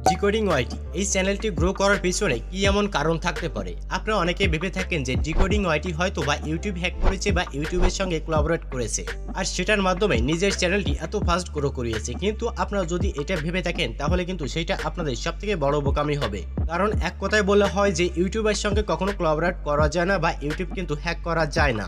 decodingyt এই চ্যানেলটি grow করার পিছনে কি এমন কারণ থাকতে পারে? আপনারা অনেকে ভেবে থাকেন যে decodingyt হয়তো বা ইউটিউব হ্যাক করেছে বা ইউটিউবের সঙ্গে কোলাবোরেট করেছে আর সেটার মাধ্যমে নিজের চ্যানেলটি এত ফাস্ট গ্রো করিয়েছে। কিন্তু আপনারা যদি এটা ভেবে থাকেন তাহলে কিন্তু সেটা আপনাদের সবথেকে বড় বোকামি হবে। কারণ এক কথায় বলা হয় যে ইউটিউবের সঙ্গে কখনো কোলাবোরেট করা যায় না বা ইউটিউব কিন্তু হ্যাক করা যায় না।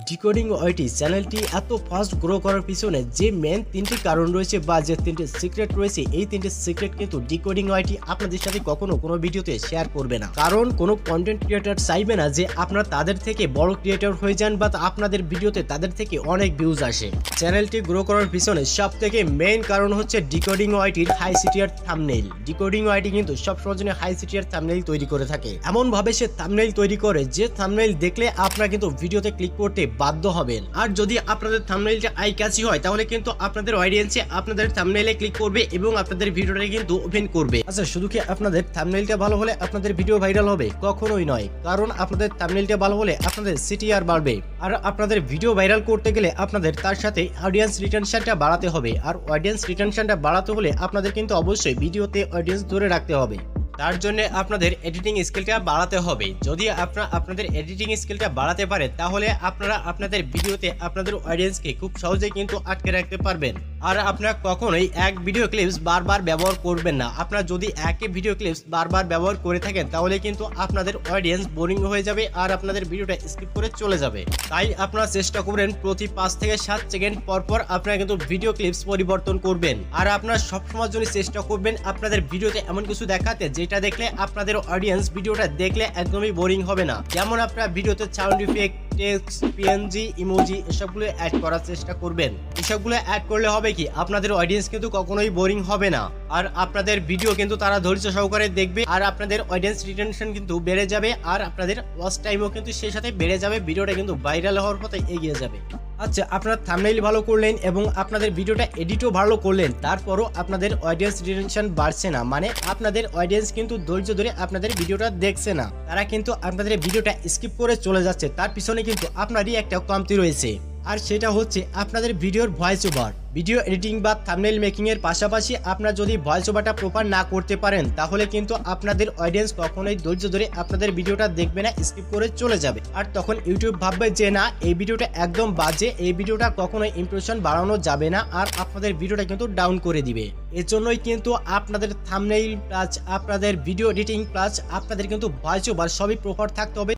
decodingyt চ্যানেলটি এত ফাস্ট গ্রো করার পিছনে যে মেন তিনটি কারণ রয়েছে বা যে তিনটি সিক্রেট রয়েছে, এই তিনটি সিক্রেট কিন্তু decodingyt আপনাদের সাথে কখনো কোনো ভিডিওতে শেয়ার করবে না। কারণ কোনো কন্টেন্ট ক্রিয়েটর চাইবে না যে আপনারা তাদের থেকে বড় ক্রিয়েটর হয়ে যান বা আপনাদের ভিডিওতে তাদের থেকে অনেক ভিউজ আসে। চ্যানেলটি গ্রো করার পিছনে সব থেকে মেইন কারণ হচ্ছে decodingyt হাই সিটিয়ার থাম্বনেইল। decodingyt কিন্তু সবসময় জন্য হাই সিটিয়ার থাম্বনেইল তৈরি করে থাকে। এমন ভাবে সে থাম্বনেইল তৈরি করে যে থাম্বনেইল দেখলে আপনারা কিন্তু ভিডিওতে ক্লিক করতে বাধ্য হবেন। আর যদি আপনাদের থাম্বনেইলটা আই ক্যাচি হয় তাহলে কিন্তু আপনাদের অডিয়েন্সে আপনাদের থাম্বনেইলে ক্লিক করবে এবং আপনাদের ভিডিওটা কিন্তু ওপেন করবে। আচ্ছা, শুধু কি আপনাদের থাম্বনেইলটা ভালো হলে আপনাদের ভিডিও ভাইরাল হবে? কখনোই নয়। কারণ আপনাদের থাম্বনেইলটা ভালো হলে আপনাদের সিটিআর বাড়বে। আর আপনাদের ভিডিও ভাইরাল করতে গেলে আপনাদের তার সাথে অডিয়েন্স রিটেনশনটা বাড়াতে হবে। আর অডিয়েন্স রিটেনশনটা বাড়াতে হলে আপনাদের কিন্তু অবশ্যই ভিডিওতে অডিয়েন্স ধরে রাখতে হবে। তার জন্য আপনাদের এডিটিং স্কিলটা বাড়াতে হবে। যদি আপনারা আপনাদের এডিটিং স্কিলটা বাড়াতে পারেন তাহলে আপনারা আপনাদের ভিডিওতে আপনাদের অডিয়েন্সকে খুব সহজেই কিন্তু আটকে রাখতে পারবেন। আর আপনারা কখনোই এক ভিডিও ক্লিপস বারবার ব্যবহার করবেন না। আপনারা যদি একই ভিডিও ক্লিপস বারবার ব্যবহার করে থাকেন তাহলে কিন্তু আপনাদের অডিয়েন্স বোরিং হয়ে যাবে আর আপনাদের ভিডিওটা স্কিপ করে চলে যাবে। তাই আপনারা চেষ্টা করবেন প্রতি 5 থেকে 7 সেকেন্ড পর পর আপনারা কিন্তু ভিডিও ক্লিপস পরিবর্তন করবেন। আর আপনারা সবসময় জন্য চেষ্টা করবেন আপনাদের ভিডিওতে এমন কিছু দেখাতে যেটা দেখলে আপনাদের অডিয়েন্স ভিডিওটা দেখলে একদমই বোরিং হবে না। যেমন আপনারা ভিডিওতে sound effect, text, PNG, emoji এসবগুলো অ্যাড করার চেষ্টা করবেন। এসবগুলো অ্যাড করলে হবে কি আপনাদের অডিয়েন্স কিন্তু কখনোই বোরিং হবে না আর আপনাদের ভিডিও কিন্তু তারা ধৈর্য সহকারে দেখবে আর আপনাদের অডিয়েন্স রিটেনশন কিন্তু বেড়ে যাবে আর আপনাদের ওয়াচ টাইমও কিন্তু সেই সাথে বেড়ে যাবে। ভিডিওটা কিন্তু ভাইরাল হওয়ার পথে এগিয়ে যাবে। আচ্ছা, আপনারা থাম্বনেইল ভালো করলেন এবং আপনাদের ভিডিওটা এডিটও ভালো করলেন, তারপরও আপনাদের অডিয়েন্স রিটেনশন বাড়ছে না, মানে আপনাদের অডিয়েন্স কিন্তু ধৈর্য ধরে আপনাদের ভিডিওটা দেখছে না, তারা কিন্তু আপনাদের ভিডিওটা স্কিপ করে চলে যাচ্ছে। তার পিছনে কিন্তু আপনারই একটা কমতি রয়েছে আর সেটা হচ্ছে আপনাদের ভিডিওর ভয়েস ওভার। ভিডিও এডিটিং বা থাম্বনেইল মেকিং এর পাশাপাশি আপনারা যদি ভয়েস ওভারটা প্রপার না করতে পারেন তাহলে কিন্তু আপনাদের অডিয়েন্স কখনোই ধৈর্য ধরে আপনাদের ভিডিওটা দেখবে না, স্কিপ করে চলে যাবে। আর তখন ইউটিউব ভাববে যে না, এই ভিডিওটা একদম বাজে, এই ভিডিওটা কখনোই ইমপ্রেশন বাড়ানো যাবে না আর আপনাদের ভিডিওটা কিন্তু ডাউন করে দিবে। এর জন্যই কিন্তু আপনাদের থাম্বনেইল প্লাস আপনাদের ভিডিও এডিটিং প্লাস আপনাদের কিন্তু ভয়েস ওভার সবই প্রপার থাকতে হবে।